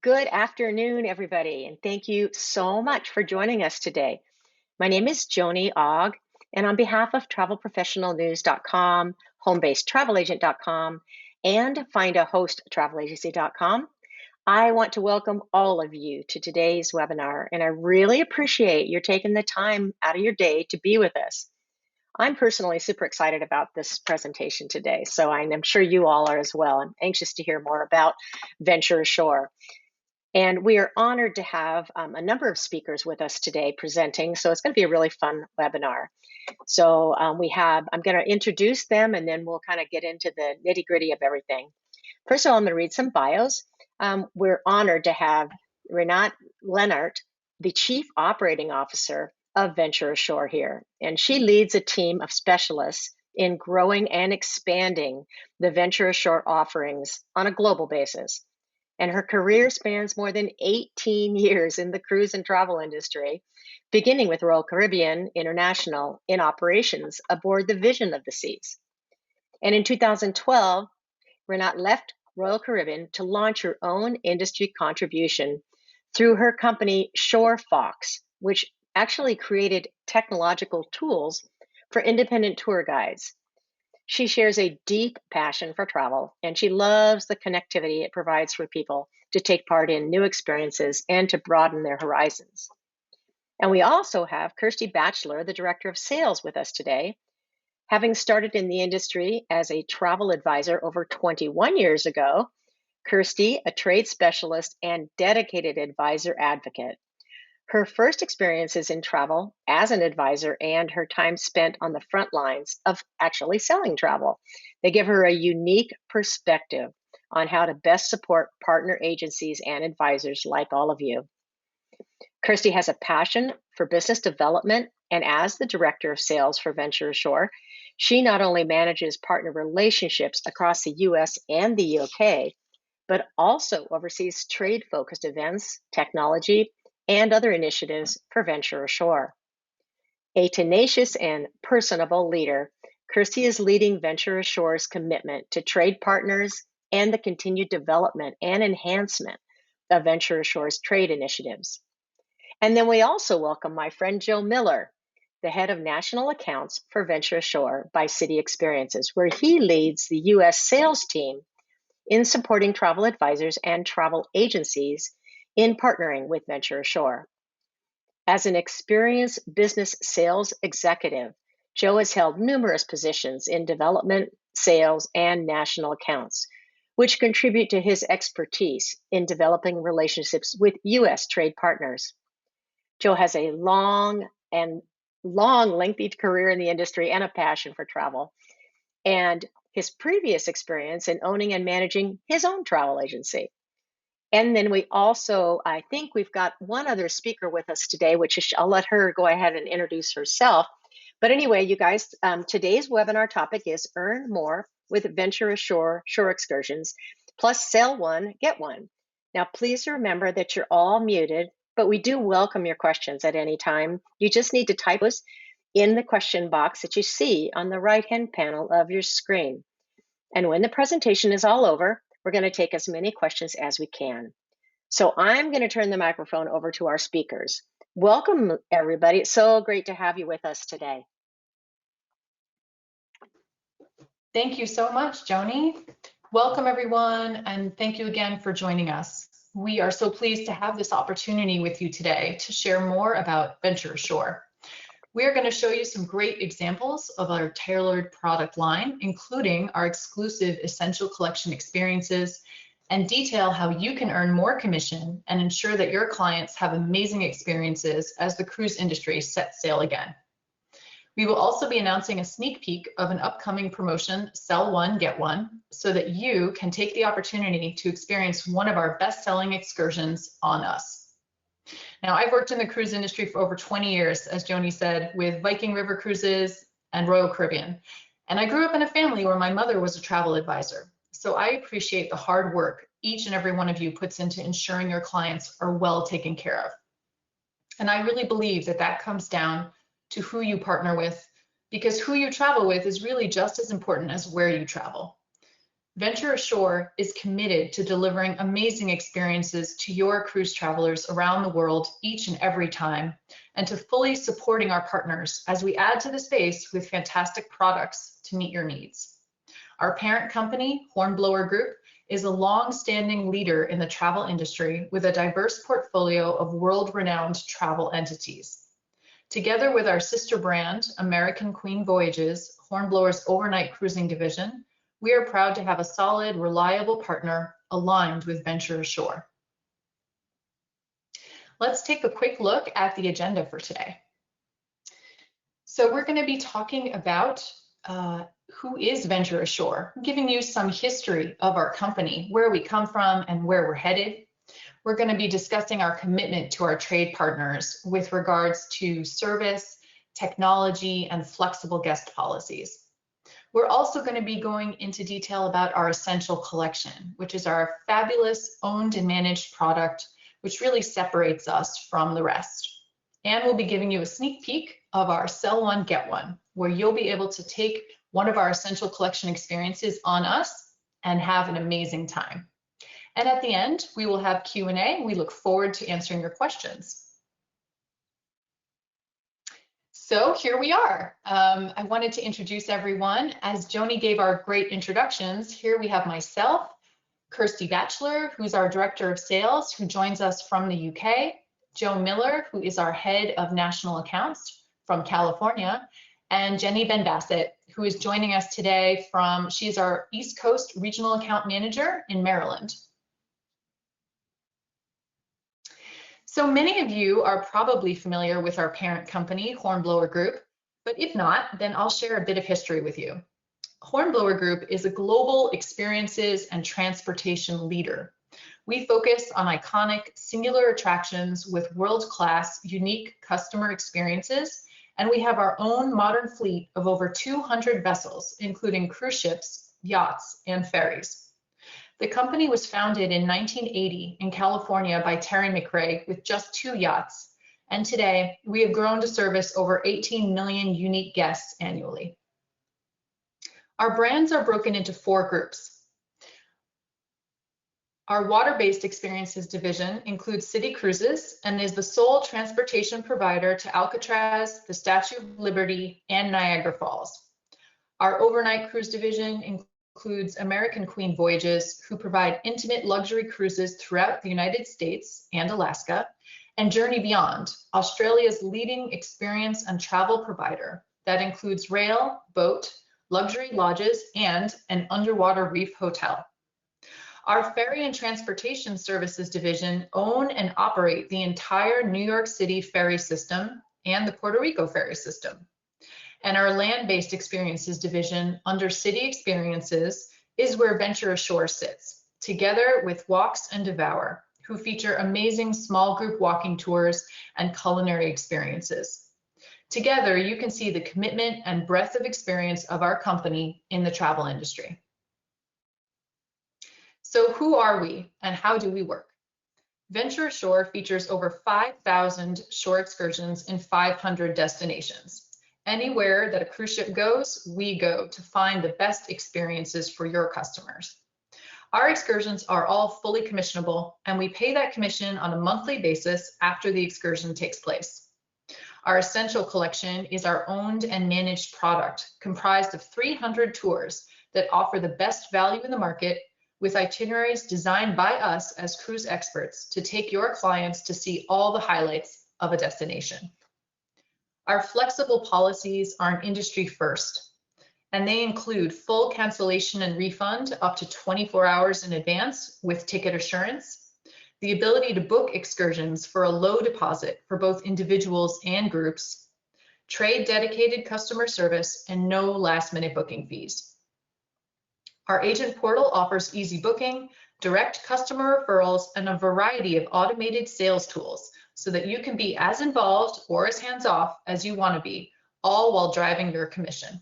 Good afternoon, everybody, and thank you so much for joining us today. My name is Joni Ogg, and on behalf of travelprofessionalnews.com, homebasedtravelagent.com, and findahosttravelagency.com, I want to welcome all of you to today's webinar, and I really appreciate your taking the time out of your day to be with us. I'm personally super excited about this presentation today, so I'm sure you all are as well. I'm anxious to hear more about Venture Ashore. And we are honored to have a number of speakers with us today presenting, so it's going to be a really fun webinar. So I'm going to introduce them and then we'll kind of get into the nitty gritty of everything. First of all, I'm going to read some bios. We're honored to have Rinat Glinert, the Chief Operating Officer of Venture Ashore here, and she leads a team of specialists in growing and expanding the Venture Ashore offerings on a global basis. And her career spans more than 18 years in the cruise and travel industry, beginning with Royal Caribbean International in operations aboard the Vision of the Seas. And in 2012, Rinat left Royal Caribbean to launch her own industry contribution through her company ShoreFox, which actually created technological tools for independent tour guides. She shares a deep passion for travel, and she loves the connectivity it provides for people to take part in new experiences and to broaden their horizons. And we also have Kirsty Bachelor, the Director of Sales, with us today. Having started in the industry as a travel advisor over 21 years ago, Kirsty, a trade specialist and dedicated advisor advocate. Her first experiences in travel as an advisor and her time spent on the front lines of actually selling travel. They give her a unique perspective on how to best support partner agencies and advisors like all of you. Kirsty has a passion for business development, and as the Director of Sales for Venture Ashore, she not only manages partner relationships across the US and the UK, but also oversees trade-focused events, technology, and other initiatives for Venture Ashore. A tenacious and personable leader, Kirsty is leading Venture Ashore's commitment to trade partners and the continued development and enhancement of Venture Ashore's trade initiatives. And then we also welcome my friend Joe Miller, the head of national accounts for Venture Ashore by City Experiences, where he leads the US sales team in supporting travel advisors and travel agencies in partnering with Venture Ashore. As an experienced business sales executive, Joe has held numerous positions in development, sales, and national accounts, which contribute to his expertise in developing relationships with US trade partners. Joe has a long, lengthy career in the industry and a passion for travel. And his previous experience in owning and managing his own travel agency. And then we also, I think we've got one other speaker with us today, which is, I'll let her go ahead and introduce herself. But anyway, you guys, today's webinar topic is Earn More with Venture Ashore Shore Excursions, plus sell one, get one. Now, please remember that you're all muted, but we do welcome your questions at any time. You just need to type us in the question box that you see on the right-hand panel of your screen. And when the presentation is all over, we're going to take as many questions as we can. So I'm going to turn the microphone over to our speakers. Welcome, everybody. It's so great to have you with us today. Thank you so much, Joni. Welcome, everyone, and thank you again for joining us. We are so pleased to have this opportunity with you today to share more about Venture Ashore. We are going to show you some great examples of our tailored product line, including our exclusive Essential Collection experiences, and detail how you can earn more commission and ensure that your clients have amazing experiences as the cruise industry sets sail again. We will also be announcing a sneak peek of an upcoming promotion, Sell One, Get One, so that you can take the opportunity to experience one of our best-selling excursions on us. Now, I've worked in the cruise industry for over 20 years, as Joni said, with Viking River Cruises and Royal Caribbean. And I grew up in a family where my mother was a travel advisor. So I appreciate the hard work each and every one of you puts into ensuring your clients are well taken care of. And I really believe that that comes down to who you partner with, because who you travel with is really just as important as where you travel. Venture Ashore is committed to delivering amazing experiences to your cruise travelers around the world each and every time, and to fully supporting our partners as we add to the space with fantastic products to meet your needs. Our parent company, Hornblower Group, is a long-standing leader in the travel industry with a diverse portfolio of world-renowned travel entities. Together with our sister brand, American Queen Voyages, Hornblower's overnight cruising division, we are proud to have a solid, reliable partner aligned with Venture Ashore. Let's take a quick look at the agenda for today. So we're going to be talking about who is Venture Ashore, giving you some history of our company, where we come from and where we're headed. We're going to be discussing our commitment to our trade partners with regards to service, technology, and flexible guest policies. We're also going to be going into detail about our Essential Collection, which is our fabulous owned and managed product, which really separates us from the rest. And we'll be giving you a sneak peek of our Sell One, Get One, where you'll be able to take one of our Essential Collection experiences on us and have an amazing time. And at the end, we will have Q&A. We look forward to answering your questions. So here we are. I wanted to introduce everyone. As Joni gave our great introductions, here we have myself, Kirsty Bachelor, who's our Director of Sales, who joins us from the UK, Joe Miller, who is our Head of National Accounts from California, and Jenny Ben Bassett, who is joining us today from, she's our East Coast Regional Account Manager in Maryland. So many of you are probably familiar with our parent company, Hornblower Group, but if not, then I'll share a bit of history with you. Hornblower Group is a global experiences and transportation leader. We focus on iconic singular attractions with world-class unique customer experiences, and we have our own modern fleet of over 200 vessels, including cruise ships, yachts, and ferries. The company was founded in 1980 in California by Terry McRae with just 2 yachts, and today we have grown to service over 18 million unique guests annually. Our brands are broken into 4 groups. Our water-based experiences division includes City Cruises and is the sole transportation provider to Alcatraz, the Statue of Liberty, and Niagara Falls. Our overnight cruise division includes American Queen Voyages, who provide intimate luxury cruises throughout the United States and Alaska, and Journey Beyond, Australia's leading experience and travel provider that includes rail, boat, luxury lodges, and an underwater reef hotel. Our ferry and transportation services division own and operate the entire New York City ferry system and the Puerto Rico ferry system. And our land-based experiences division under City Experiences is where Venture Ashore sits, together with Walks and Devour, who feature amazing small group walking tours and culinary experiences. Together, you can see the commitment and breadth of experience of our company in the travel industry. So who are we and how do we work? Venture Ashore features over 5,000 shore excursions in 500 destinations. Anywhere that a cruise ship goes, we go to find the best experiences for your customers. Our excursions are all fully commissionable, and we pay that commission on a monthly basis after the excursion takes place. Our Essential Collection is our owned and managed product, comprised of 300 tours that offer the best value in the market, with itineraries designed by us as cruise experts to take your clients to see all the highlights of a destination. Our flexible policies are an industry first, and they include full cancellation and refund up to 24 hours in advance with ticket assurance, the ability to book excursions for a low deposit for both individuals and groups, trade dedicated customer service, and no last-minute booking fees. Our agent portal offers easy booking, direct customer referrals, and a variety of automated sales tools so that you can be as involved or as hands-off as you want to be, all while driving your commission.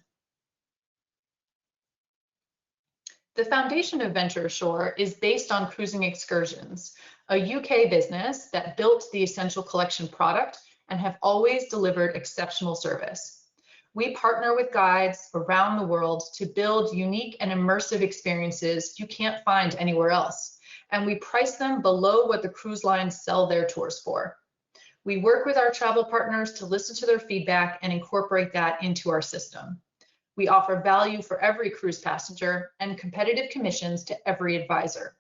The foundation of Venture Ashore is based on Cruising Excursions, a UK business that built the Essential Collection product and have always delivered exceptional service. We partner with guides around the world to build unique and immersive experiences you can't find anywhere else, and we price them below what the cruise lines sell their tours for. We work with our travel partners to listen to their feedback and incorporate that into our system. We offer value for every cruise passenger and competitive commissions to every advisor.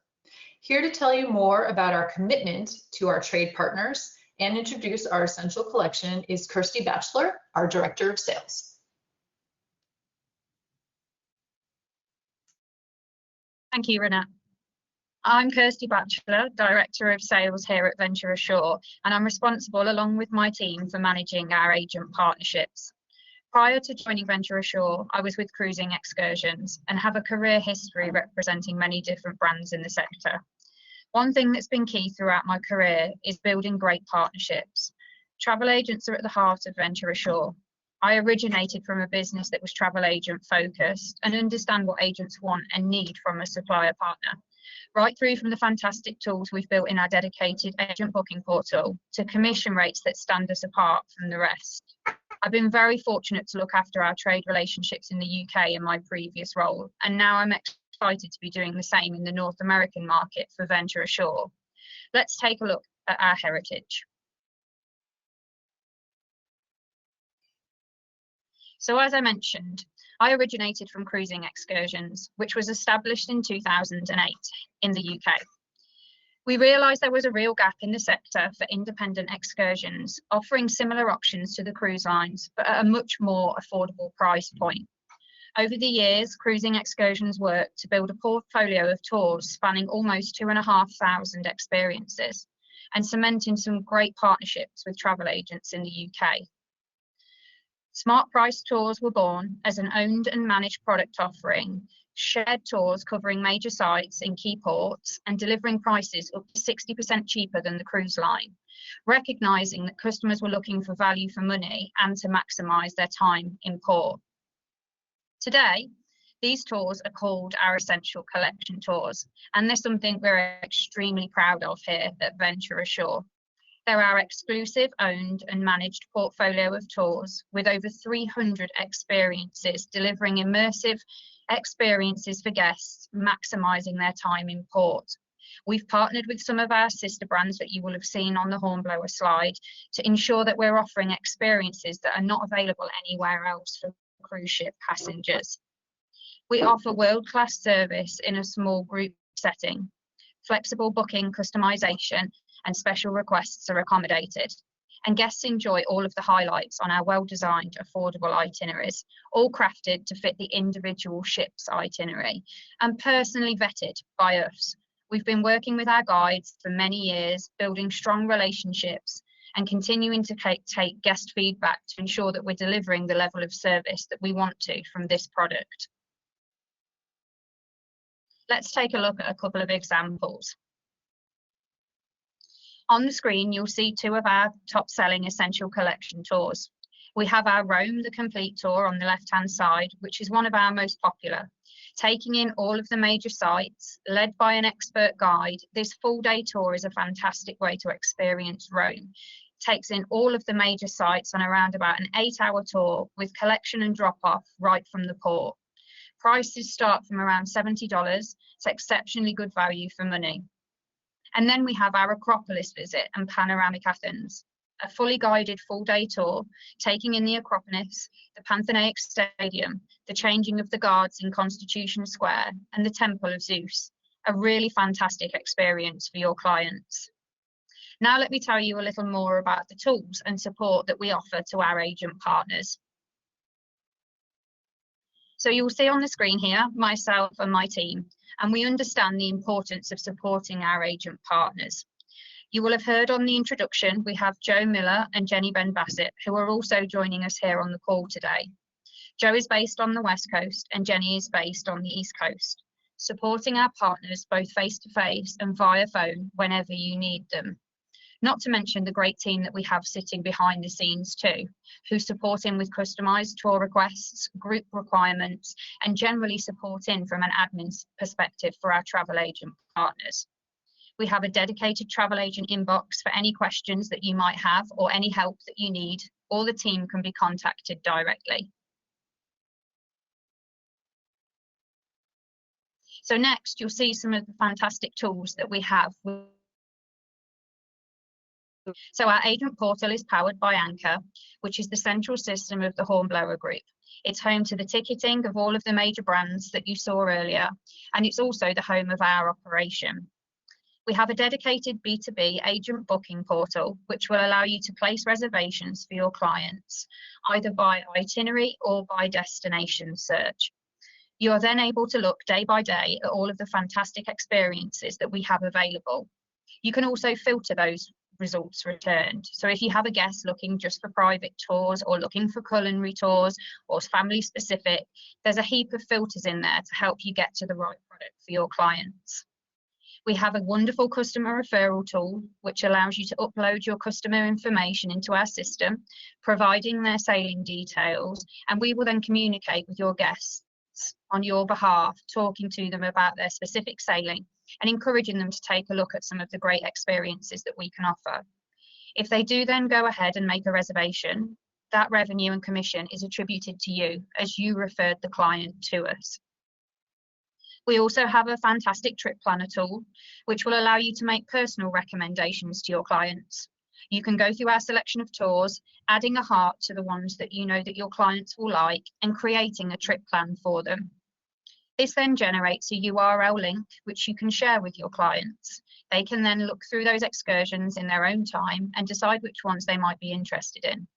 Here to tell you more about our commitment to our trade partners and introduce our essential collection is Kirsty Bachelor, our Director of Sales. Thank you, Rinat. I'm Kirsty Bachelor, Director of Sales here at Venture Ashore, and I'm responsible along with my team for managing our agent partnerships. Prior to joining Venture Ashore, I was with Cruising Excursions and have a career history representing many different brands in the sector. One thing that's been key throughout my career is building great partnerships. Travel agents are at the heart of Venture Ashore. I originated from a business that was travel agent focused and understand what agents want and need from a supplier partner. Right through from the fantastic tools we've built in our dedicated agent booking portal to commission rates that stand us apart from the rest. I've been very fortunate to look after our trade relationships in the UK in my previous role, and now I'm excited to be doing the same in the North American market for Venture Ashore. Let's take a look at our heritage. So as I mentioned, I originated from Cruising Excursions, which was established in 2008 in the UK. We realised there was a real gap in the sector for independent excursions, offering similar options to the cruise lines, but at a much more affordable price point. Over the years, Cruising Excursions worked to build a portfolio of tours spanning almost 2,500 experiences and cementing some great partnerships with travel agents in the UK. Smart Price Tours were born as an owned and managed product offering, shared tours covering major sites in key ports and delivering prices up to 60% cheaper than the cruise line, recognising that customers were looking for value for money and to maximise their time in port. Today, these tours are called our Essential Collection tours, and they're something we're extremely proud of here at Venture Ashore. They're our exclusive, owned and managed portfolio of tours with over 300 experiences, delivering immersive experiences for guests, maximising their time in port. We've partnered with some of our sister brands that you will have seen on the Hornblower slide to ensure that we're offering experiences that are not available anywhere else for cruise ship passengers. We offer world-class service in a small group setting. Flexible booking, customisation and special requests are accommodated, and guests enjoy all of the highlights on our well-designed, affordable itineraries, all crafted to fit the individual ship's itinerary and personally vetted by us. We've been working with our guides for many years, building strong relationships and continuing to take guest feedback to ensure that we're delivering the level of service that we want to from this product. Let's take a look at a couple of examples. On the screen, you'll see two of our top-selling Essential Collection tours. We have our Rome, the complete tour on the left-hand side, which is one of our most popular. Taking in all of the major sites, led by an expert guide, this full-day tour is a fantastic way to experience Rome. Takes in all of the major sites on around about an 8-hour tour with collection and drop-off right from the port. Prices start from around $70, it's exceptionally good value for money. And then we have our Acropolis visit and Panoramic Athens, a fully guided full-day tour, taking in the Acropolis, the Pantheonic Stadium, the changing of the guards in Constitution Square, and the Temple of Zeus. A really fantastic experience for your clients. Now let me tell you a little more about the tools and support that we offer to our agent partners. So you'll see on the screen here, myself and my team, and we understand the importance of supporting our agent partners. You will have heard on the introduction, we have Joe Miller and Jenny Ben Bassett, who are also joining us here on the call today. Joe is based on the West Coast and Jenny is based on the East Coast, supporting our partners both face-to-face and via phone whenever you need them. Not to mention the great team that we have sitting behind the scenes too, who support in with customised tour requests, group requirements, and generally support in from an admin perspective for our travel agent partners. We have a dedicated travel agent inbox for any questions that you might have or any help that you need, or the team can be contacted directly. So next, you'll see some of the fantastic tools that we have. So our agent portal is powered by Anchor, which is the central system of the Hornblower Group. It's home to the ticketing of all of the major brands that you saw earlier, and it's also the home of our operation. We have a dedicated B2B agent booking portal, which will allow you to place reservations for your clients, either by itinerary or by destination search. You are then able to look day by day at all of the fantastic experiences that we have available. You can also filter those results returned. So if you have a guest looking just for private tours or looking for culinary tours or family specific, there's a heap of filters in there to help you get to the right product for your clients. We have a wonderful customer referral tool, which allows you to upload your customer information into our system, providing their sailing details, and we will then communicate with your guests on your behalf, talking to them about their specific sailing and encouraging them to take a look at some of the great experiences that we can offer. If they do then go ahead and make a reservation, that revenue and commission is attributed to you as you referred the client to us. We also have a fantastic trip planner tool, which will allow you to make personal recommendations to your clients. You can go through our selection of tours, adding a heart to the ones that you know that your clients will like and creating a trip plan for them. This then generates a URL link, which you can share with your clients. They can then look through those excursions in their own time and decide which ones they might be interested in.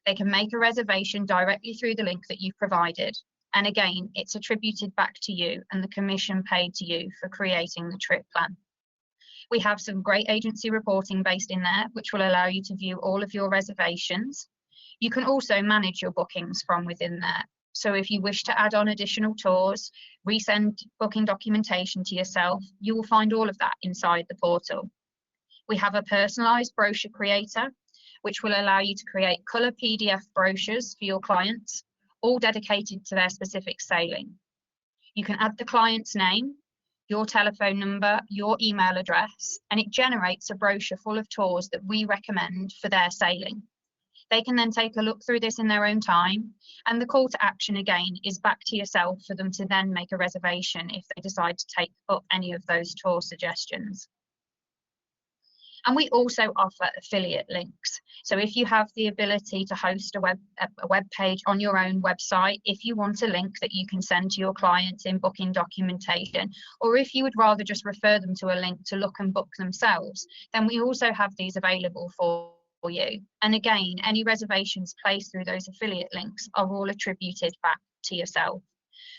They can make a reservation directly through the link that you've provided. And again, it's attributed back to you and the commission paid to you for creating the trip plan. We have some great agency reporting based in there, which will allow you to view all of your reservations. You can also manage your bookings from within there. So if you wish to add on additional tours, resend booking documentation to yourself, you will find all of that inside the portal. We have a personalized brochure creator, which will allow you to create color PDF brochures for your clients, all dedicated to their specific sailing. You can add the client's name, your telephone number, your email address, and it generates a brochure full of tours that we recommend for their sailing. They can then take a look through this in their own time, and the call to action again is back to yourself for them to then make a reservation if they decide to take up any of those tour suggestions. And we also offer affiliate links. So if you have the ability to host a web page on your own website, if you want a link that you can send to your clients in booking documentation, or if you would rather just refer them to a link to look and book themselves, then we also have these available for you. And again, any reservations placed through those affiliate links are all attributed back to yourself.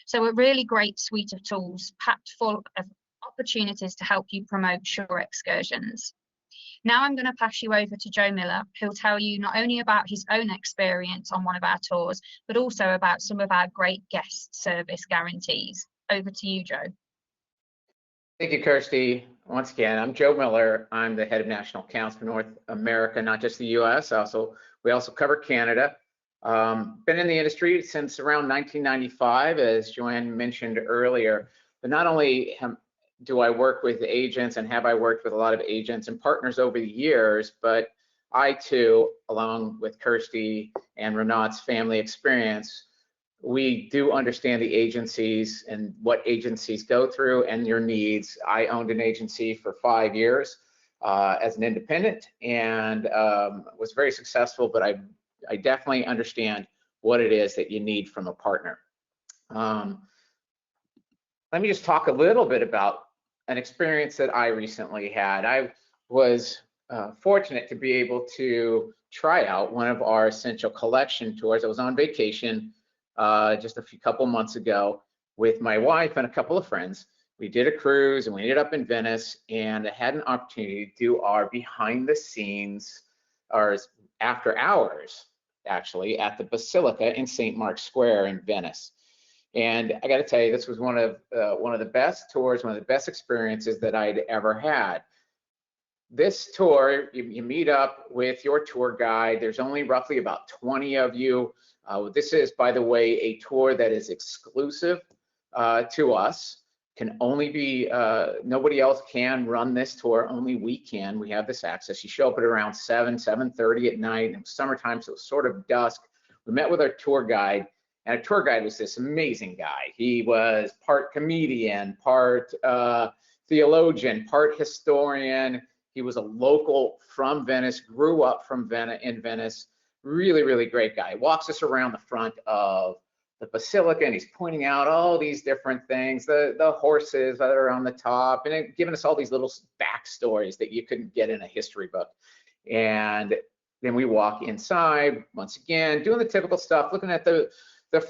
So a really great suite of tools packed full of opportunities to help you promote shore excursions. Now I'm going to pass you over to Joe Miller, who'll tell you not only about his own experience on one of our tours, but also about some of our great guest service guarantees. Over to you, Joe. Thank you, Kirsty. Once again, I'm Joe Miller. I'm the head of national accounts for North America, not just the US. We also cover Canada. Been in the industry since around 1995, as Joanne mentioned earlier. But not only do I work with agents and have I worked with a lot of agents and partners over the years, but I too, along with Kirsty and Rinat's family experience, we do understand the agencies and what agencies go through and your needs. I owned an agency for 5 years as an independent and was very successful, but I definitely understand what it is that you need from a partner. Let me just talk a little bit about an experience that I recently had. I was fortunate to be able to try out one of our essential collection tours. I was on vacation just a couple months ago with my wife and a couple of friends. We did a cruise and we ended up in Venice, and I had an opportunity to do our behind the scenes, or after hours actually, at the Basilica in St. Mark's Square in Venice. And I got to tell you, this was one of the best tours, one of the best experiences that I'd ever had. This tour, you meet up with your tour guide. There's only roughly about 20 of you. This is, by the way, a tour that is exclusive to us. Can only be, nobody else can run this tour, only we can. We have this access. You show up at around 7:30 at night. It was summertime, so it was sort of dusk. We met with our tour guide, And our tour guide was this amazing guy. He was part comedian, part theologian, part historian. He was a local from Venice, grew up from in Venice. Really, really great guy. Walks us around the front of the basilica, and he's pointing out all these different things, the horses that are on the top, and giving us all these little backstories that you couldn't get in a history book. And then we walk inside, once again, doing the typical stuff, looking at the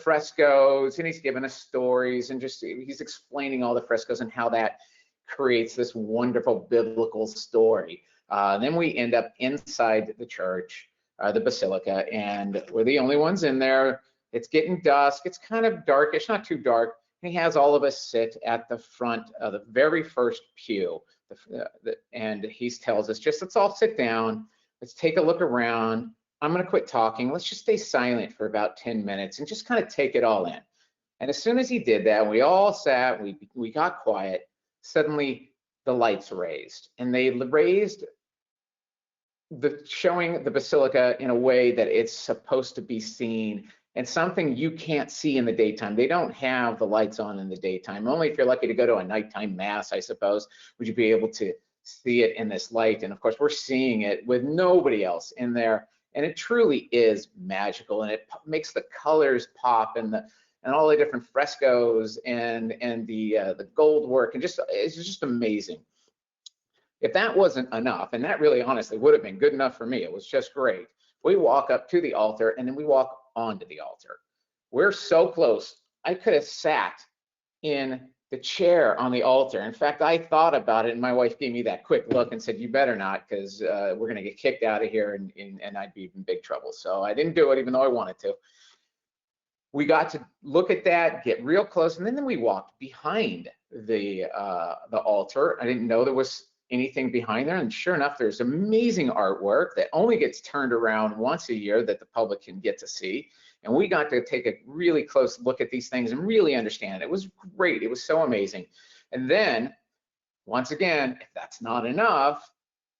frescoes, and he's giving us stories, and just he's explaining all the frescoes and how that creates this wonderful biblical story. Then we end up inside the church, the basilica, and we're the only ones in there. It's getting dusk. It's kind of darkish, not too dark. He has all of us sit at the front of the very first pew, and he tells us, just let's all sit down. Let's take a look around. I'm going to quit talking. Let's just stay silent for about 10 minutes and just kind of take it all in. And as soon as he did that, we all sat, we got quiet. Suddenly the lights raised, and they raised showing the basilica in a way that it's supposed to be seen, and something you can't see in the daytime. They don't have the lights on in the daytime. Only if you're lucky to go to a nighttime mass, I suppose, would you be able to see it in this light. And of course, we're seeing it with nobody else in there, and it truly is magical, and it makes the colors pop, and all the different frescoes and the gold work, and it's just amazing. If that wasn't enough, and that really honestly would have been good enough for me, it was just great. We walk up to the altar, and then we walk onto the altar. We're so close. I could have sat in the chair on the altar. In fact, I thought about it, and my wife gave me that quick look and said, you better not, because we're going to get kicked out of here, and I'd be in big trouble. So I didn't do it, even though I wanted to. We got to look at that, get real close, and then we walked behind the altar. I didn't know there was anything behind there, and sure enough, there's amazing artwork that only gets turned around once a year that the public can get to see. And we got to take a really close look at these things and really understand it. It was great. It was so amazing. And then, once again, if that's not enough,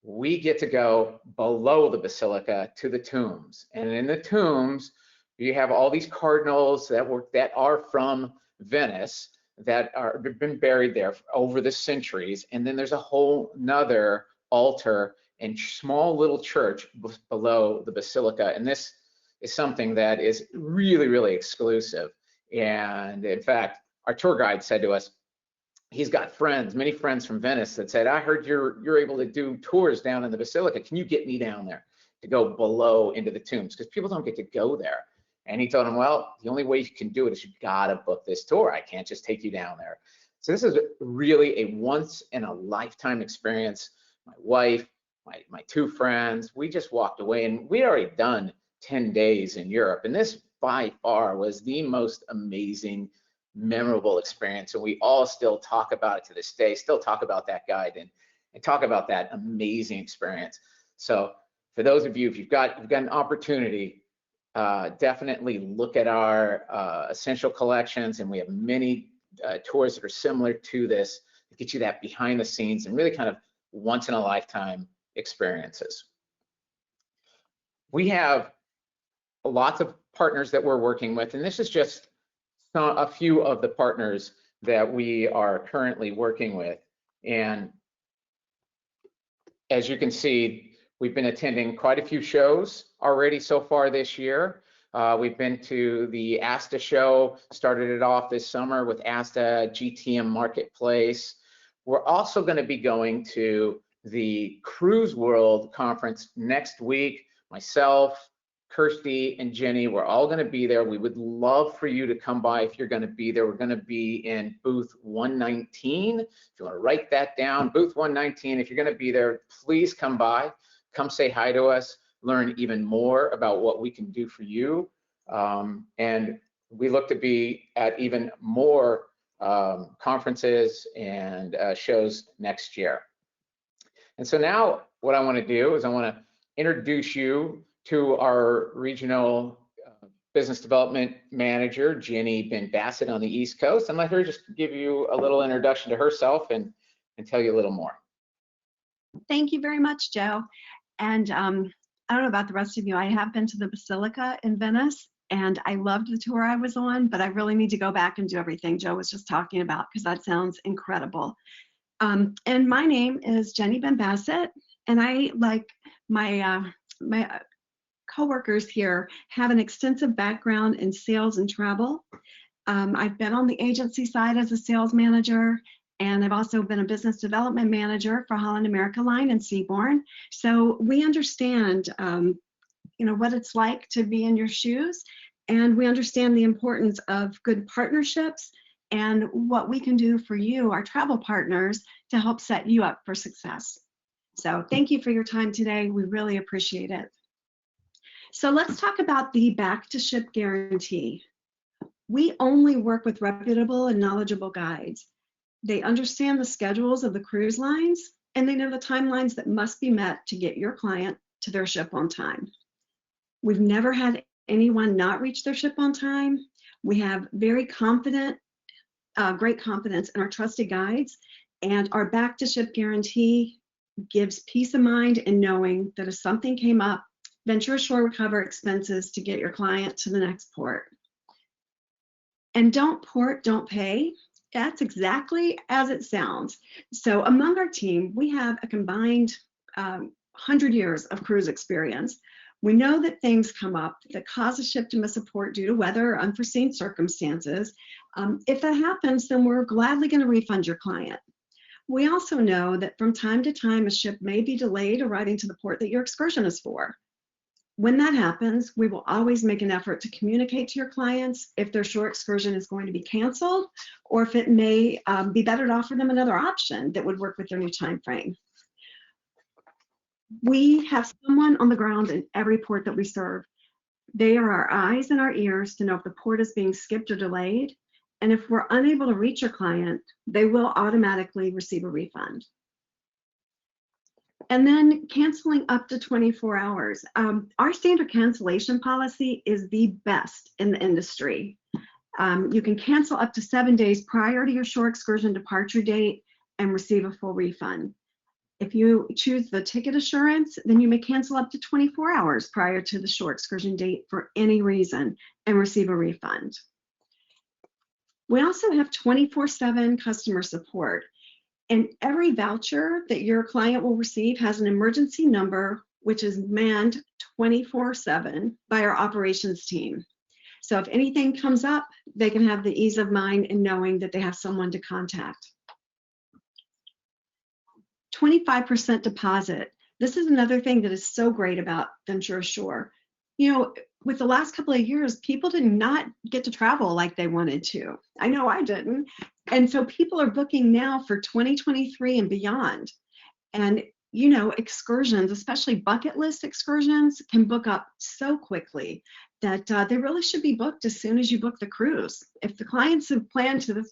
we get to go below the basilica to the tombs. And in the tombs, you have all these cardinals that are from Venice that have been buried there over the centuries. And then there's a whole nother altar and small little church below the basilica. And this is something that is really, really exclusive. And in fact, our tour guide said to us, he's got friends, many friends from Venice, that said, I heard you're able to do tours down in the basilica. Can you get me down there to go below into the tombs? Because people don't get to go there. And he told him, well, the only way you can do it is you gotta book this tour. I can't just take you down there. So this is really a once in a lifetime experience. My wife, my two friends, we just walked away, and we'd already done 10 days in Europe. And this by far was the most amazing, memorable experience. And we all still talk about it to this day, still talk about that guide and talk about that amazing experience. So for those of you, if you've got an opportunity, definitely look at our essential collections, and we have many tours that are similar to this to get you that behind the scenes and really kind of once in a lifetime experiences. We have lots of partners that we're working with, and this is just a few of the partners that we are currently working with. And as you can see, we've been attending quite a few shows already so far this year. We've been to the ASTA show, started it off this summer with ASTA GTM Marketplace. We're also going to be going to the Cruise World Conference next week. Myself, Kirsty, and Jenny, we're all going to be there. We would love for you to come by if you're going to be there. We're going to be in booth 119. If you want to write that down, booth 119. If you're going to be there, please come by. Come say hi to us, learn even more about what we can do for you. And we look to be at even more conferences and shows next year. And so now what I want to do is I want to introduce you to our regional business development manager, Jenny Ben Bassett on the East Coast, and let her just give you a little introduction to herself and tell you a little more. Thank you very much, Joe. And I don't know about the rest of you, I have been to the Basilica in Venice, and I loved the tour I was on, but I really need to go back and do everything Joe was just talking about because that sounds incredible. And my name is Jenny Ben Bassett, and I, like my coworkers here, have an extensive background in sales and travel. I've been on the agency side as a sales manager, and I've also been a business development manager for Holland America Line and Seabourn. So we understand, what it's like to be in your shoes, and we understand the importance of good partnerships and what we can do for you, our travel partners, to help set you up for success. So thank you for your time today. We really appreciate it. So let's talk about the back to ship guarantee. We only work with reputable and knowledgeable guides. They understand the schedules of the cruise lines, and they know the timelines that must be met to get your client to their ship on time. We've never had anyone not reach their ship on time. We have very confident, great confidence in our trusted guides, and our back to ship guarantee gives peace of mind in knowing that if something came up, Venture Ashore would cover expenses to get your client to the next port. And don't port, don't pay. That's exactly as it sounds. So among our team, we have a combined 100 years of cruise experience. We know that things come up that cause a ship to miss a port due to weather or unforeseen circumstances. If that happens, then we're gladly going to refund your client. We also know that from time to time, a ship may be delayed arriving to the port that your excursion is for. When that happens, we will always make an effort to communicate to your clients if their shore excursion is going to be canceled, or if it may be better to offer them another option that would work with their new time frame. We have someone on the ground in every port that we serve. They are our eyes and our ears to know if the port is being skipped or delayed. And if we're unable to reach your client, they will automatically receive a refund. And then canceling up to 24 hours. Our standard cancellation policy is the best in the industry. You can cancel up to 7 days prior to your shore excursion departure date and receive a full refund. If you choose the ticket assurance, then you may cancel up to 24 hours prior to the shore excursion date for any reason and receive a refund. We also have 24/7 customer support. And every voucher that your client will receive has an emergency number, which is manned 24/7 by our operations team. So if anything comes up, they can have the ease of mind in knowing that they have someone to contact. 25% deposit. This is another thing that is so great about Venture Ashore. With the last couple of years, people did not get to travel like they wanted to. I know I didn't. And so people are booking now for 2023 and beyond. And, excursions, especially bucket list excursions, can book up so quickly that they really should be booked as soon as you book the cruise. If the clients have planned to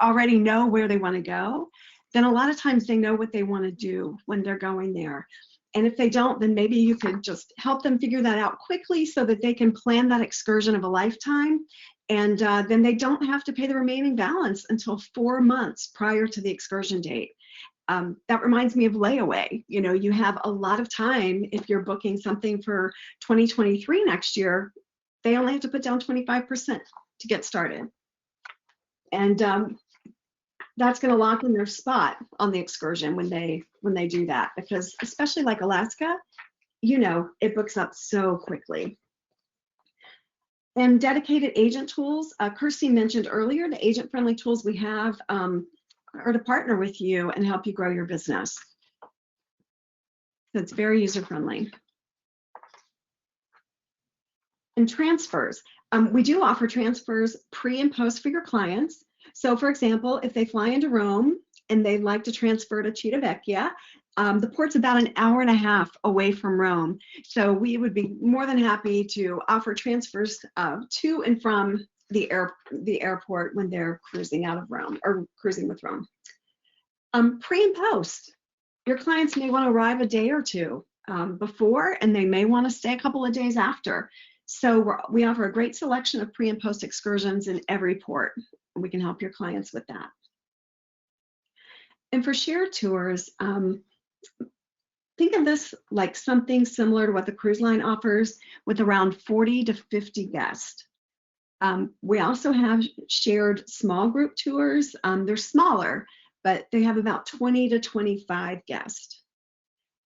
already know where they want to go, then a lot of times they know what they want to do when they're going there. And if they don't, then maybe you could just help them figure that out quickly so that they can plan that excursion of a lifetime. And then they don't have to pay the remaining balance until 4 months prior to the excursion date. That reminds me of layaway. You have a lot of time if you're booking something for 2023 next year. They only have to put down 25% to get started. And that's going to lock in their spot on the excursion when they do that, because especially like Alaska, it books up so quickly. And dedicated agent tools. Kirsty mentioned earlier the agent-friendly tools we have are to partner with you and help you grow your business. So it's very user-friendly. And transfers. We do offer transfers pre and post for your clients. So for example, if they fly into Rome and they'd like to transfer to Civitavecchia, the port's about an hour and a half away from Rome. So we would be more than happy to offer transfers to and from the airport when they're cruising out of Rome or cruising with Rome. Pre and post. Your clients may want to arrive a day or two before, and they may want to stay a couple of days after. So we offer a great selection of pre and post excursions in every port. We can help your clients with that. And for shared tours, think of this like something similar to what the cruise line offers with around 40 to 50 guests. We also have shared small group tours. They're smaller, but they have about 20 to 25 guests.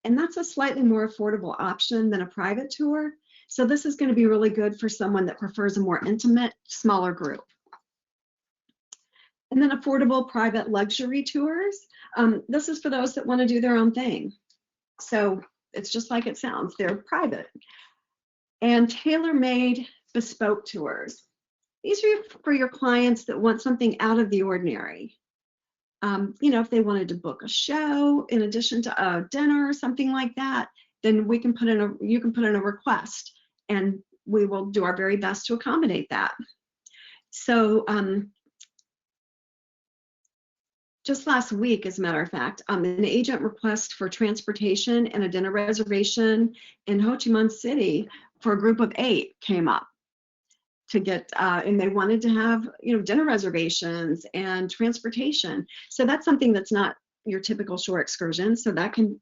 And that's a slightly more affordable option than a private tour. So this is going to be really good for someone that prefers a more intimate, smaller group. And then affordable private luxury tours. This is for those that want to do their own thing. So it's just like it sounds, they're private. And tailor-made bespoke tours. These are for your clients that want something out of the ordinary. You know, if they wanted to book a show in addition to a dinner or something like that, then we can you can put in a request, and we will do our very best to accommodate that. So just last week, as a matter of fact, an agent request for transportation and a dinner reservation in Ho Chi Minh City for a group of 8 came up to get, and they wanted to have, you know, dinner reservations and transportation. So that's something that's not your typical shore excursion. So that can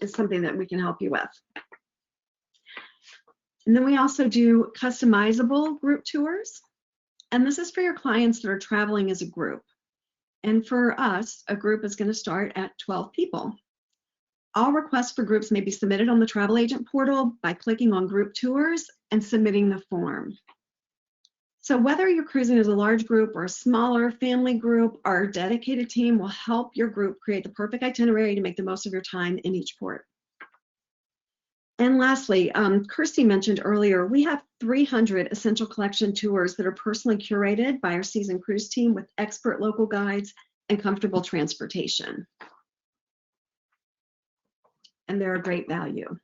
is something that we can help you with. And then we also do customizable group tours. And this is for your clients that are traveling as a group. And for us, a group is going to start at 12 people. All requests for groups may be submitted on the travel agent portal by clicking on group tours and submitting the form. So whether you're cruising as a large group or a smaller family group, our dedicated team will help your group create the perfect itinerary to make the most of your time in each port. And lastly, Kirsty mentioned earlier, we have 300 essential collection tours that are personally curated by our seasoned cruise team with expert local guides and comfortable transportation. And they're a great value.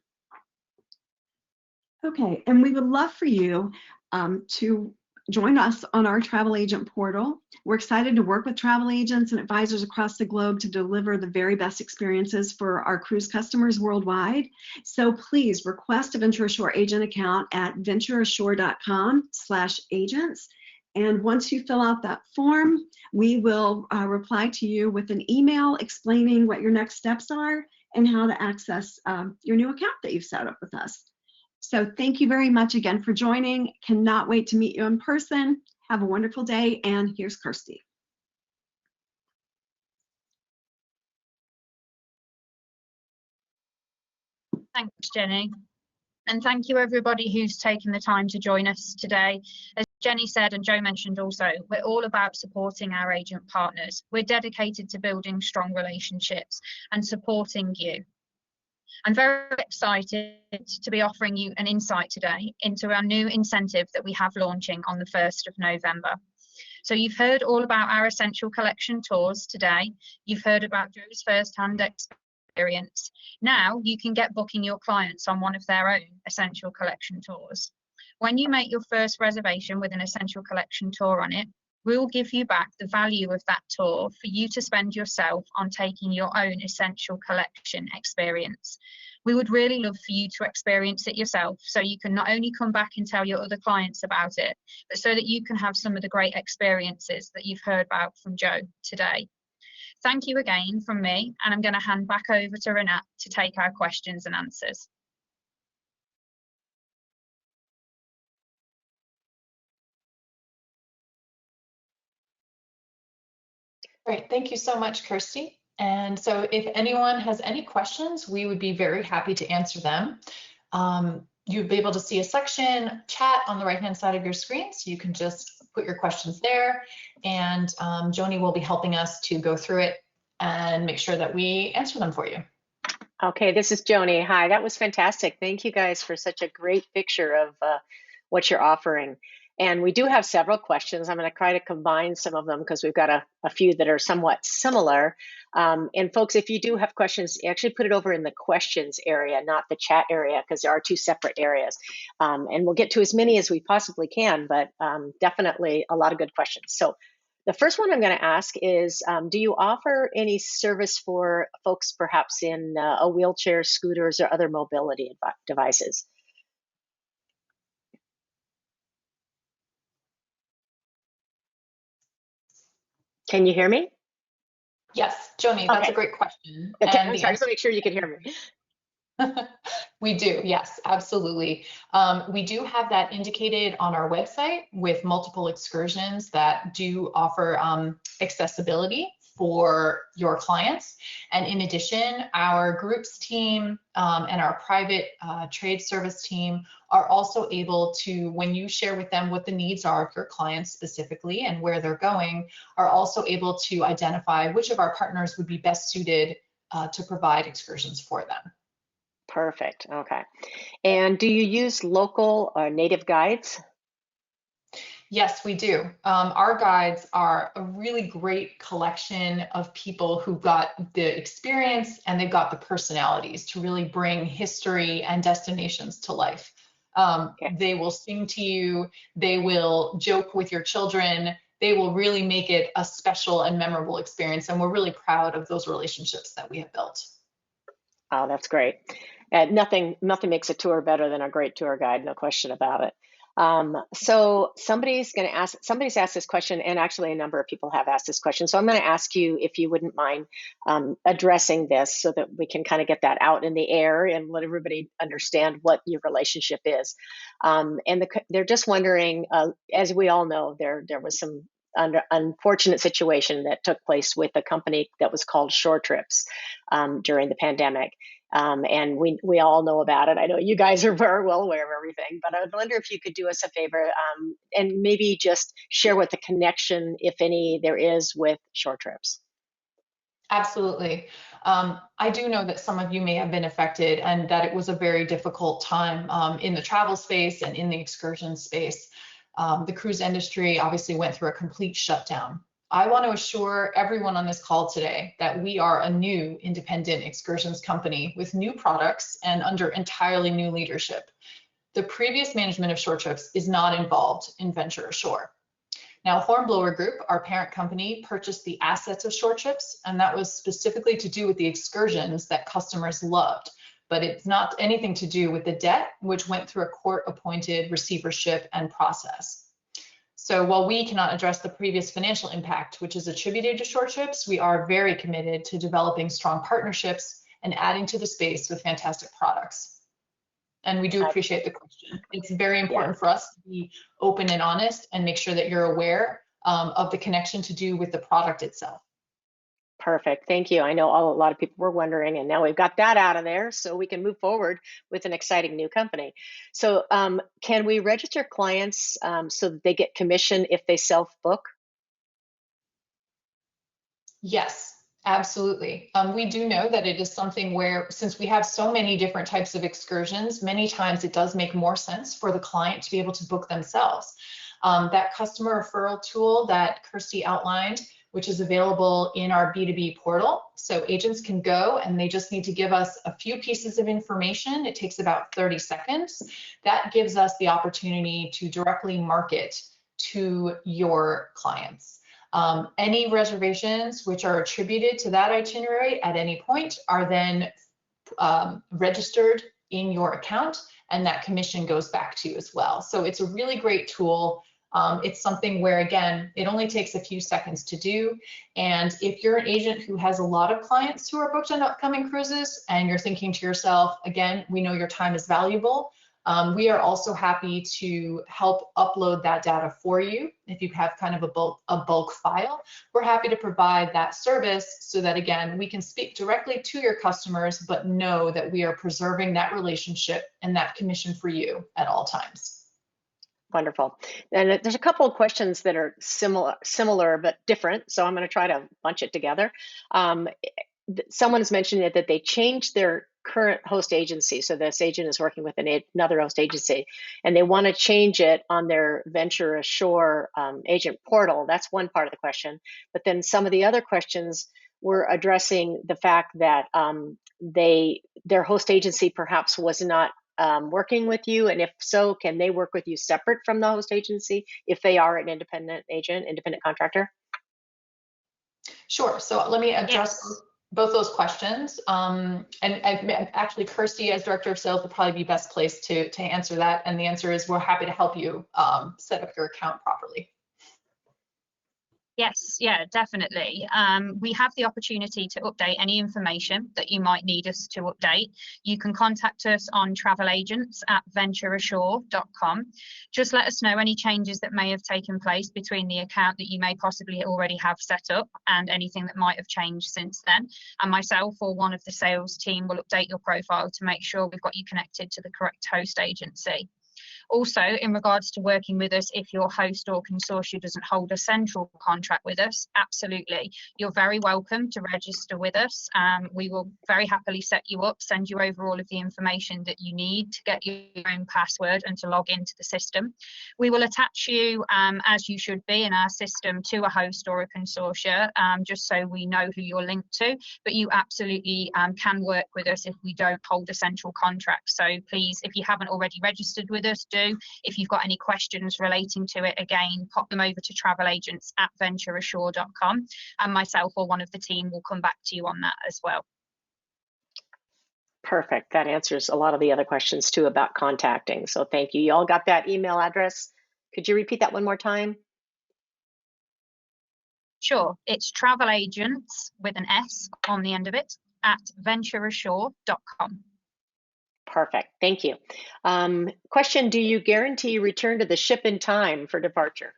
Okay, and we would love for you to join us on our travel agent portal. We're excited to work with travel agents and advisors across the globe to deliver the very best experiences for our cruise customers worldwide. So please request a Venture Ashore agent account at ventureashore.com/agents. And once you fill out that form, we will reply to you with an email explaining what your next steps are and how to access your new account that you've set up with us. So thank you very much again for joining. Cannot wait to meet you in person. Have a wonderful day, and here's Kirsty. Thanks, Jenny. And thank you everybody who's taken the time to join us today. As Jenny said, and Joe mentioned also, we're all about supporting our agent partners. We're dedicated to building strong relationships and supporting you. I'm very excited to be offering you an insight today into our new incentive that we have launching on the 1st of November. So you've heard all about our essential collection tours today. You've heard about Joe's first-hand experience. Now you can get booking your clients on one of their own essential collection tours. When you make your first reservation with an essential collection tour on it, we'll give you back the value of that tour for you to spend yourself on taking your own essential collection experience. We would really love for you to experience it yourself, so you can not only come back and tell your other clients about it, but so that you can have some of the great experiences that you've heard about from Joe today. Thank you again from me, and I'm going to hand back over to Rinat to take our questions and answers. Great, thank you so much, Kirsty. And so if anyone has any questions, we would be very happy to answer them. You'll be able to see a section chat on the right-hand side of your screen, so you can just put your questions there, and Joni will be helping us to go through it and make sure that we answer them for you. Okay, this is Joni. Hi, that was fantastic. Thank you guys for such a great picture of what you're offering. And we do have several questions. I'm going to try to combine some of them because we've got a few that are somewhat similar. And folks, if you do have questions, actually put it over in the questions area, not the chat area, because there are 2 separate areas. And we'll get to as many as we possibly can, but definitely a lot of good questions. So the first one I'm going to ask is, do you offer any service for folks perhaps in a wheelchair, scooters, or other mobility devices? Can you hear me? Yes, Joni, that's Okay. a great question. Okay, And I'm sorry, just to make sure you can hear me. We do, yes, absolutely. We do have that indicated on our website with multiple excursions that do offer accessibility for your clients. And in addition, our groups team and our private trade service team are also able to, when you share with them what the needs are of your clients specifically and where they're going, are also able to identify which of our partners would be best suited to provide excursions for them. Perfect. Okay. And do you use local or native guides? Yes, we do. Our guides are a really great collection of people who got the experience and they've got the personalities to really bring history and destinations to life. Okay. They will sing to you, they will joke with your children, they will really make it a special and memorable experience. And we're really proud of those relationships that we have built. Oh, that's great. Nothing makes a tour better than a great tour guide, no question about it. So somebody's asked this question, and actually a number of people have asked this question. So I'm going to ask you if you wouldn't mind addressing this so that we can kind of get that out in the air and let everybody understand what your relationship is. They're just wondering, as we all know, there was some unfortunate situation that took place with a company that was called Shore Trips during the pandemic. And we all know about it. I know you guys are very well aware of everything, but I would wonder if you could do us a favor and maybe just share what the connection, if any, there is with Shore Trips. Absolutely. I do know that some of you may have been affected and that it was a very difficult time in the travel space and in the excursion space. The cruise industry obviously went through a complete shutdown. I want to assure everyone on this call today that we are a new independent excursions company with new products and under entirely new leadership. The previous management of Shore Trips is not involved in Venture Ashore. Now, Hornblower Group, our parent company, purchased the assets of Shore Trips, and that was specifically to do with the excursions that customers loved. But it's not anything to do with the debt, which went through a court-appointed receivership and process. So while we cannot address the previous financial impact, which is attributed to Shore Trips, we are very committed to developing strong partnerships and adding to the space with fantastic products. And we do appreciate the question. It's very important for us to be open and honest and make sure that you're aware of the connection to do with the product itself. Perfect. Thank you. I know a lot of people were wondering, and now we've got that out of there, so we can move forward with an exciting new company. So can we register clients so that they get commission if they self-book? Yes, absolutely. We do know that it is something where, since we have so many different types of excursions, many times it does make more sense for the client to be able to book themselves. That customer referral tool that Kirsty outlined, which is available in our B2B portal. So agents can go and they just need to give us a few pieces of information. It takes about 30 seconds. That gives us the opportunity to directly market to your clients. Any reservations which are attributed to that itinerary at any point are then registered in your account, and that commission goes back to you as well. So it's a really great tool. It's something where, again, it only takes a few seconds to do. And if you're an agent who has a lot of clients who are booked on upcoming cruises and you're thinking to yourself, again, we know your time is valuable. We are also happy to help upload that data for you. If you have kind of a bulk file, we're happy to provide that service so that, again, we can speak directly to your customers, but know that we are preserving that relationship and that commission for you at all times. Wonderful. And there's a couple of questions that are similar but different, so I'm going to try to bunch it together. Someone has mentioned that they changed their current host agency. So this agent is working with another host agency, and they want to change it on their Venture Ashore agent portal. That's one part of the question. But then some of the other questions were addressing the fact that their host agency perhaps was not working with you, and if so, can they work with you separate from the host agency if they are an independent agent, independent contractor? Sure. So let me address both those questions. And actually, Kirsty, as Director of Sales, would probably be best placed to answer that. And the answer is we're happy to help you set up your account properly. Yes, yeah, definitely. We have the opportunity to update any information that you might need us to update. You can contact us on travelagents@ventureashore.com. Just let us know any changes that may have taken place between the account that you may possibly already have set up and anything that might have changed since then. And myself or one of the sales team will update your profile to make sure we've got you connected to the correct host agency. Also, in regards to working with us, if your host or consortium doesn't hold a central contract with us, absolutely, you're very welcome to register with us. We will very happily set you up, send you over all of the information that you need to get your own password and to log into the system. We will attach you, as you should be in our system, to a host or a consortia, just so we know who you're linked to. But you absolutely can work with us if we don't hold a central contract. So please, if you haven't already registered with us, do. If you've got any questions relating to it, again, pop them over to travelagents@ventureashore.com, and myself or one of the team will come back to you on that as well. Perfect. That answers a lot of the other questions too about contacting. So thank you. You all got that email address? Could you repeat that one more time? Sure. It's travelagents with an S on the end of it @ventureashore.com. Perfect. Thank you. Question, do you guarantee return to the ship in time for departure?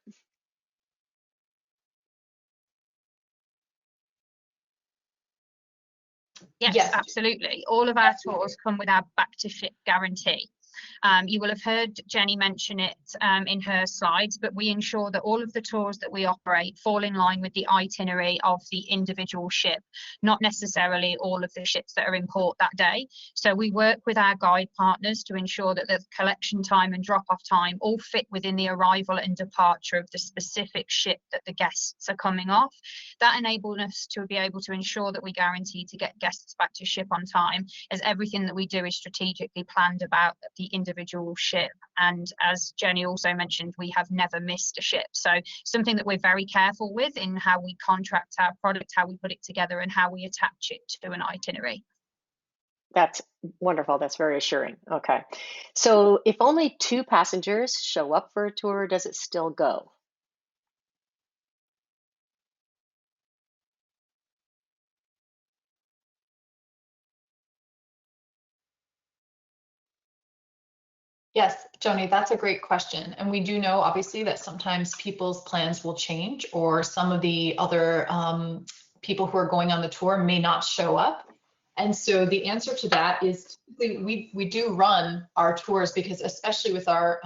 Yes, absolutely. All of our tours come with our back to ship guarantee. You will have heard Jenny mention it in her slides, but we ensure that all of the tours that we operate fall in line with the itinerary of the individual ship, not necessarily all of the ships that are in port that day. So we work with our guide partners to ensure that the collection time and drop-off time all fit within the arrival and departure of the specific ship that the guests are coming off. That enables us to be able to ensure that we guarantee to get guests back to ship on time, as everything that we do is strategically planned about the individual ship. And as Jenny also mentioned, we have never missed a ship. So something that we're very careful with in how we contract our product, how we put it together, and how we attach it to an itinerary. That's wonderful. That's very assuring. Okay. So if only 2 passengers show up for a tour, does it still go? Yes, Joni, that's a great question. And we do know, obviously, that sometimes people's plans will change, or some of the other people who are going on the tour may not show up. And so the answer to that is we do run our tours, because especially with our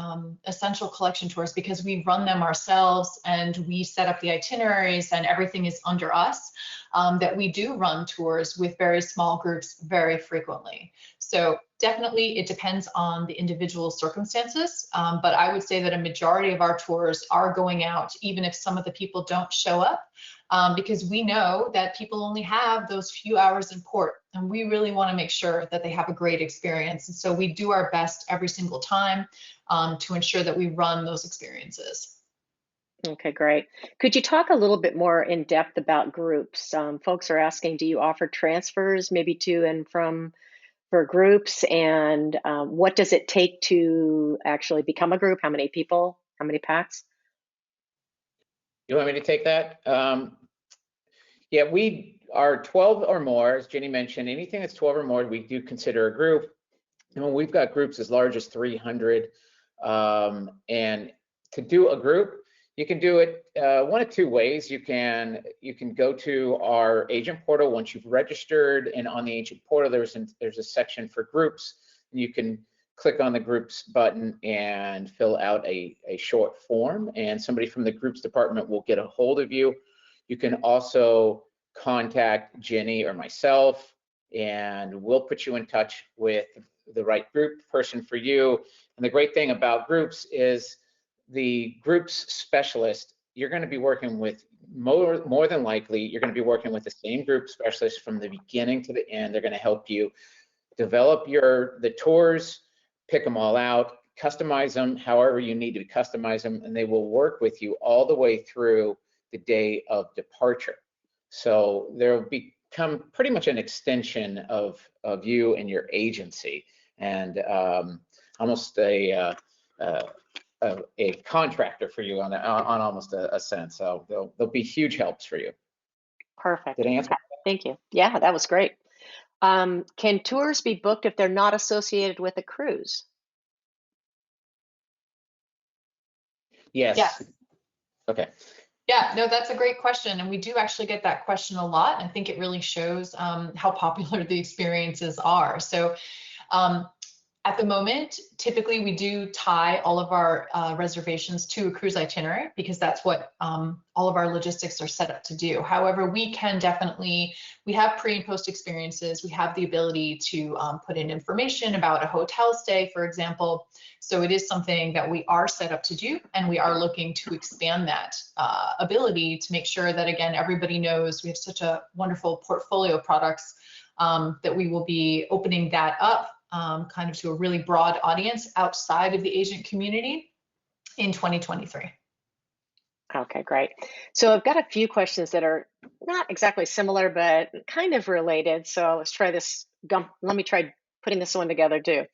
essential collection tours, because we run them ourselves and we set up the itineraries and everything is under us, that we do run tours with very small groups very frequently. So definitely it depends on the individual circumstances, but I would say that a majority of our tours are going out even if some of the people don't show up, because we know that people only have those few hours in port, and we really want to make sure that they have a great experience. And so we do our best every single time to ensure that we run those experiences. Okay, great. Could you talk a little bit more in depth about groups? Folks are asking, do you offer transfers maybe to and from for groups? And what does it take to actually become a group? How many people? How many packs? You want me to take that? Yeah, we are 12 or more, as Jenny mentioned. Anything that's 12 or more, we do consider a group. And we've got groups as large as 300. And to do a group, you can do it one of 2 ways. You can go to our agent portal once you've registered, and on the agent portal there's a section for groups. You can click on the groups button and fill out a short form, and somebody from the groups department will get a hold of you. You can also contact Jenny or myself, and we'll put you in touch with the right group person for you. And the great thing about groups is the groups specialist, you're going to be working with more than likely, you're going to be working with the same group specialist from the beginning to the end. They're going to help you develop the tours, pick them all out, customize them however you need to customize them, and they will work with you all the way through the day of departure. So there'll become pretty much an extension of you and your agency, and almost a a contractor for you on almost a sense. So they'll be huge helps for you. Perfect. Did I answer? Thank you. Yeah, that was great. Can tours be booked if they're not associated with a cruise? Yes. Yes. Okay. Yeah, no, that's a great question. And we do actually get that question a lot. I think it really shows how popular the experiences are. So at the moment, typically we do tie all of our reservations to a cruise itinerary because that's what all of our logistics are set up to do. However, we can definitely, we have pre and post experiences. We have the ability to put in information about a hotel stay, for example. So it is something that we are set up to do, and we are looking to expand that ability to make sure that, again, everybody knows we have such a wonderful portfolio of products that we will be opening that up kind of to a really broad audience outside of the agent community in 2023. Okay, great. So I've got a few questions that are not exactly similar, but kind of related. So let's try this. Let me try putting this one together too.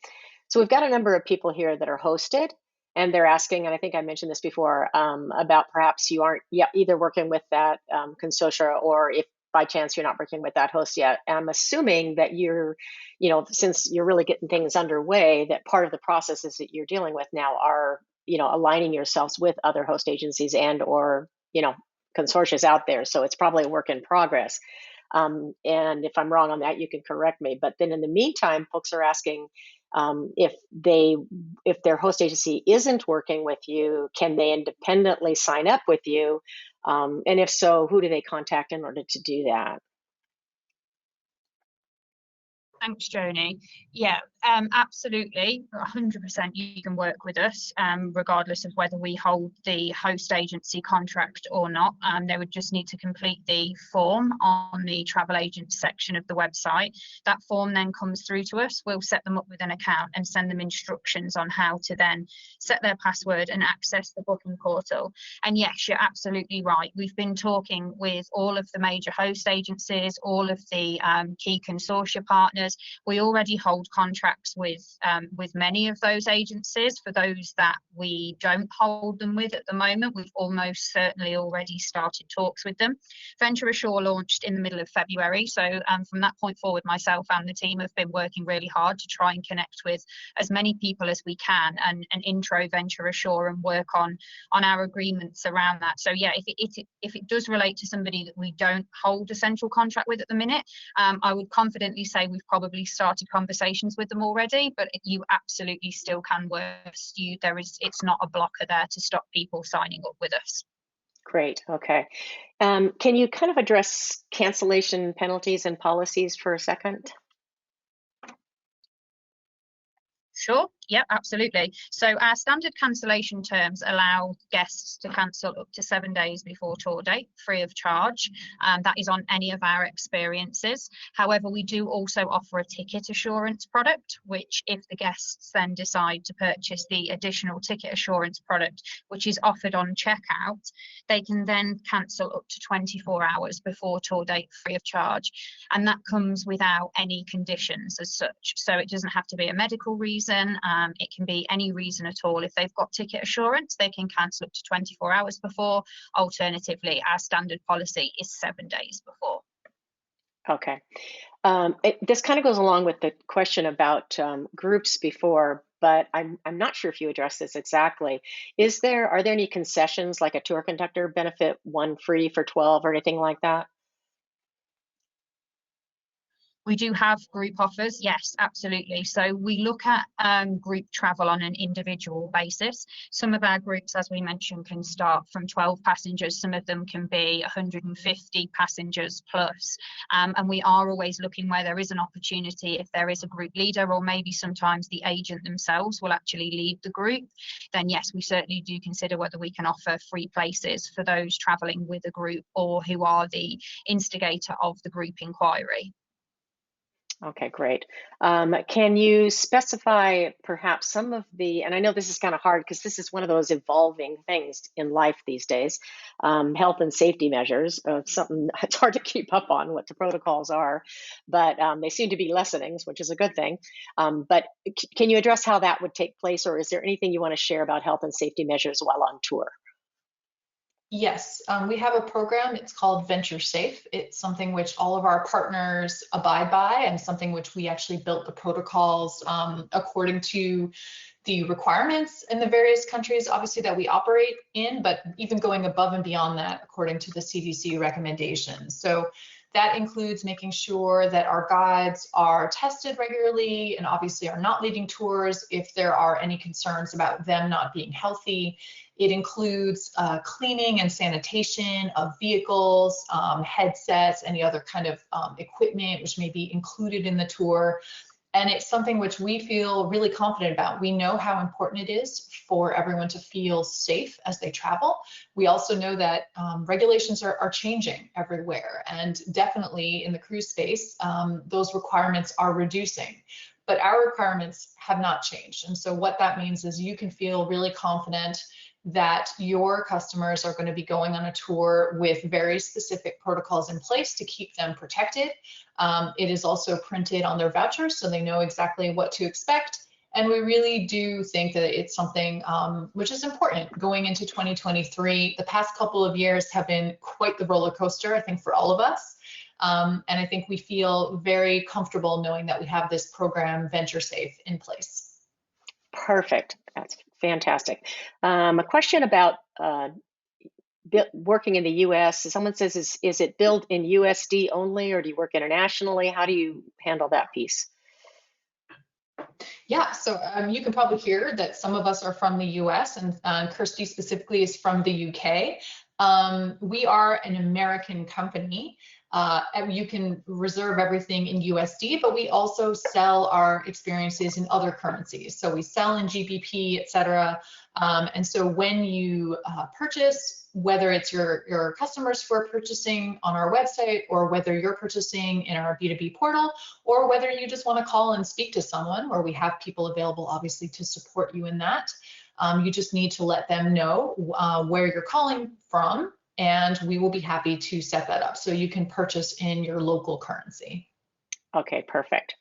So we've got a number of people here that are hosted, and they're asking, and I think I mentioned this before, about perhaps you aren't yet either working with that consortia, or if by chance you're not working with that host yet. And I'm assuming that you're, since you're really getting things underway, that part of the processes that you're dealing with now are, aligning yourselves with other host agencies and or, consortia out there. So it's probably a work in progress. And if I'm wrong on that, you can correct me. But then in the meantime, folks are asking if their host agency isn't working with you, can they independently sign up with you? And if so, who do they contact in order to do that? Thanks, Joni. Yeah, absolutely, 100% you can work with us, regardless of whether we hold the host agency contract or not. They would just need to complete the form on the travel agent section of the website. That form then comes through to us. We'll set them up with an account and send them instructions on how to then set their password and access the booking portal. And yes, you're absolutely right. We've been talking with all of the major host agencies, all of the key consortia partners. We already hold contracts with many of those agencies. For those that we don't hold them with at the moment, we've almost certainly already started talks with them. Venture Ashore launched in the middle of February, so from that point forward, myself and the team have been working really hard to try and connect with as many people as we can and intro Venture Ashore and work on our agreements around that. So yeah, if it does relate to somebody that we don't hold a central contract with at the minute, I would confidently say we've probably started conversations with them already, but you absolutely still can work. It's not a blocker there to stop people signing up with us. Great. Okay. Can you kind of address cancellation penalties and policies for a second? Sure. Yeah, absolutely. So our standard cancellation terms allow guests to cancel up to 7 days before tour date, free of charge. That is on any of our experiences. However, we do also offer a ticket assurance product, which if the guests then decide to purchase the additional ticket assurance product, which is offered on checkout, they can then cancel up to 24 hours before tour date, free of charge. And that comes without any conditions as such. So it doesn't have to be a medical reason. It can be any reason at all. If they've got ticket assurance, they can cancel up to 24 hours before. Alternatively, our standard policy is 7 days before. Okay. This kind of goes along with the question about groups before, but I'm not sure if you addressed this exactly. Are there any concessions, like a tour conductor benefit 1 free for 12 or anything like that? We do have group offers, yes, absolutely. So we look at group travel on an individual basis. Some of our groups, as we mentioned, can start from 12 passengers. Some of them can be 150 passengers plus. And we are always looking where there is an opportunity, if there is a group leader, or maybe sometimes the agent themselves will actually lead the group, then yes, we certainly do consider whether we can offer free places for those traveling with a group or who are the instigator of the group inquiry. Okay, great. Can you specify perhaps some of the, and I know this is kind of hard because this is one of those evolving things in life these days, health and safety measures, something it's hard to keep up on what the protocols are, but they seem to be lessening, which is a good thing. But can you address how that would take place, or is there anything you want to share about health and safety measures while on tour? Yes, we have a program. It's called Venture Safe. It's something which all of our partners abide by, and something which we actually built the protocols according to the requirements in the various countries, obviously, that we operate in, but even going above and beyond that, according to the CDC recommendations. So that includes making sure that our guides are tested regularly and obviously are not leading tours if there are any concerns about them not being healthy. It includes cleaning and sanitation of vehicles, headsets, any other kind of equipment which may be included in the tour. And it's something which we feel really confident about. We know how important it is for everyone to feel safe as they travel. We also know that regulations are changing everywhere, and definitely in the cruise space, those requirements are reducing. But our requirements have not changed. And so what that means is you can feel really confident that your customers are going to be going on a tour with very specific protocols in place to keep them protected. It is also printed on their vouchers, so they know exactly what to expect. And we really do think that it's something which is important going into 2023. The past couple of years have been quite the roller coaster, I think, for all of us. And I think we feel very comfortable knowing that we have this program, Venture Safe, in place. Perfect. That's fantastic. A question about working in the U.S. Someone says, is it billed in USD only, or do you work internationally? How do you handle that piece? Yeah, so you can probably hear that some of us are from the US, and Kirsty specifically is from the UK. We are an American company. And you can reserve everything in USD, but we also sell our experiences in other currencies. So we sell in GBP, et cetera. And so when you purchase, whether it's your customers who are purchasing on our website, or whether you're purchasing in our B2B portal, or whether you just want to call and speak to someone, where we have people available, obviously, to support you in that, you just need to let them know where you're calling from, and we will be happy to set that up so you can purchase in your local currency. Okay, perfect.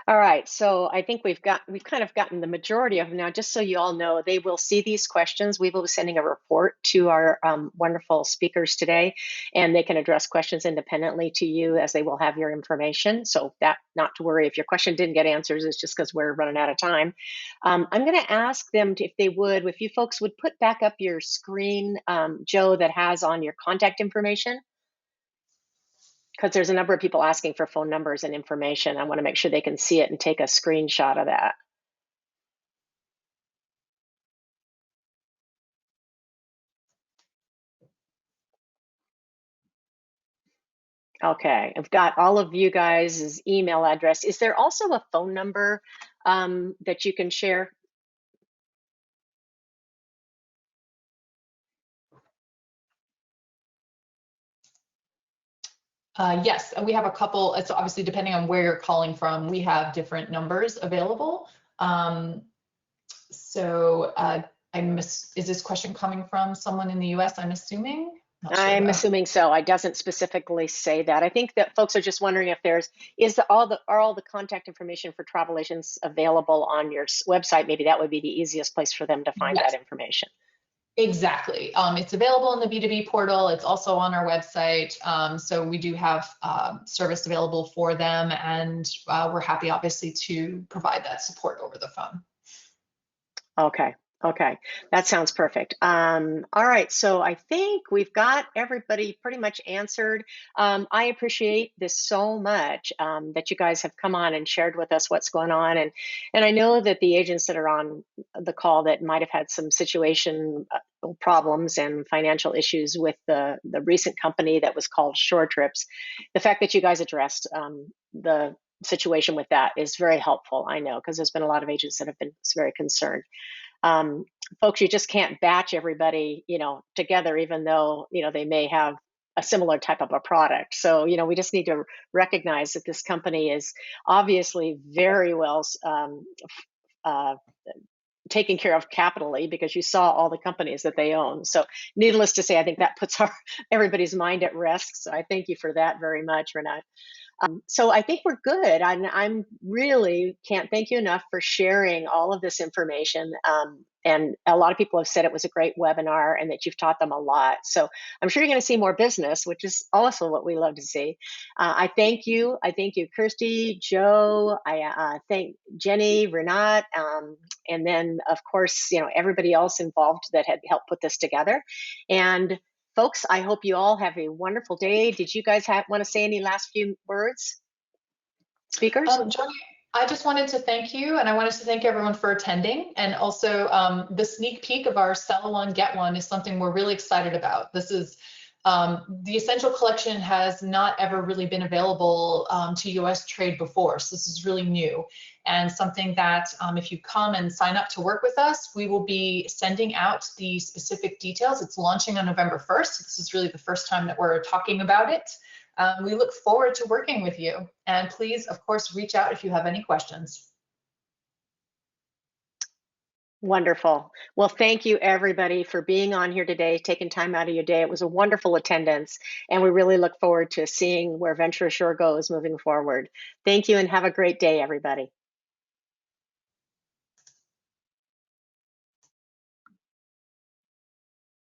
All right, so I think we've kind of gotten the majority of them now. Just so you all know, they will see these questions. We will be sending a report to our wonderful speakers today, and they can address questions independently to you, as they will have your information. So that, not to worry if your question didn't get answers, it's just because we're running out of time. I'm going to ask them if they would, if you folks would put back up your screen, Joe, that has on your contact information, because there's a number of people asking for phone numbers and information. I want to make sure they can see it and take a screenshot of that. Okay, I've got all of you guys' email address. Is there also a phone number that you can share? Yes, we have a couple. It's obviously depending on where you're calling from, we have different numbers available. Is this question coming from someone in the US, I'm assuming? I'm assuming so. It doesn't specifically say that. I think that folks are just wondering if are all the contact information for travel agents available on your website? Maybe that would be the easiest place for them to find that information. Exactly. It's available in the B2B portal. It's also on our website. So we do have service available for them, and we're happy, obviously, to provide that support over the phone. Okay, that sounds perfect. All right, so I think we've got everybody pretty much answered. I appreciate this so much, that you guys have come on and shared with us what's going on. And I know that the agents that are on the call that might have had some situation problems and financial issues with the recent company that was called Shore Trips, the fact that you guys addressed the situation with that is very helpful, I know, because there's been a lot of agents that have been very concerned. Folks, you just can't batch everybody, together, even though, they may have a similar type of a product. So, we just need to recognize that this company is obviously very well uh, taken care of capitally, because you saw all the companies that they own. So needless to say, I think that puts everybody's mind at rest. So I thank you for that very much, Rinat. So I think we're good. I'm really can't thank you enough for sharing all of this information. And a lot of people have said it was a great webinar and that you've taught them a lot. So I'm sure you're going to see more business, which is also what we love to see. I thank you. I thank you, Kirsty, Joe. I thank Jenny, Rinat, and then of course, everybody else involved that had helped put this together. And folks, I hope you all have a wonderful day. Did you guys want to say any last few words? Speakers? Joni, I just wanted to thank you, and I wanted to thank everyone for attending. And also the sneak peek of our Sell One, Get One is something we're really excited about. This is the Essential Collection has not ever really been available to US trade before. So this is really new and something that if you come and sign up to work with us, we will be sending out the specific details. It's launching on November 1st. This is really the first time that we're talking about it. We look forward to working with you. And please, of course, reach out if you have any questions. Wonderful. Well, thank you everybody for being on here today, taking time out of your day. It was a wonderful attendance, and we really look forward to seeing where Venture Ashore goes moving forward. Thank you and have a great day, everybody.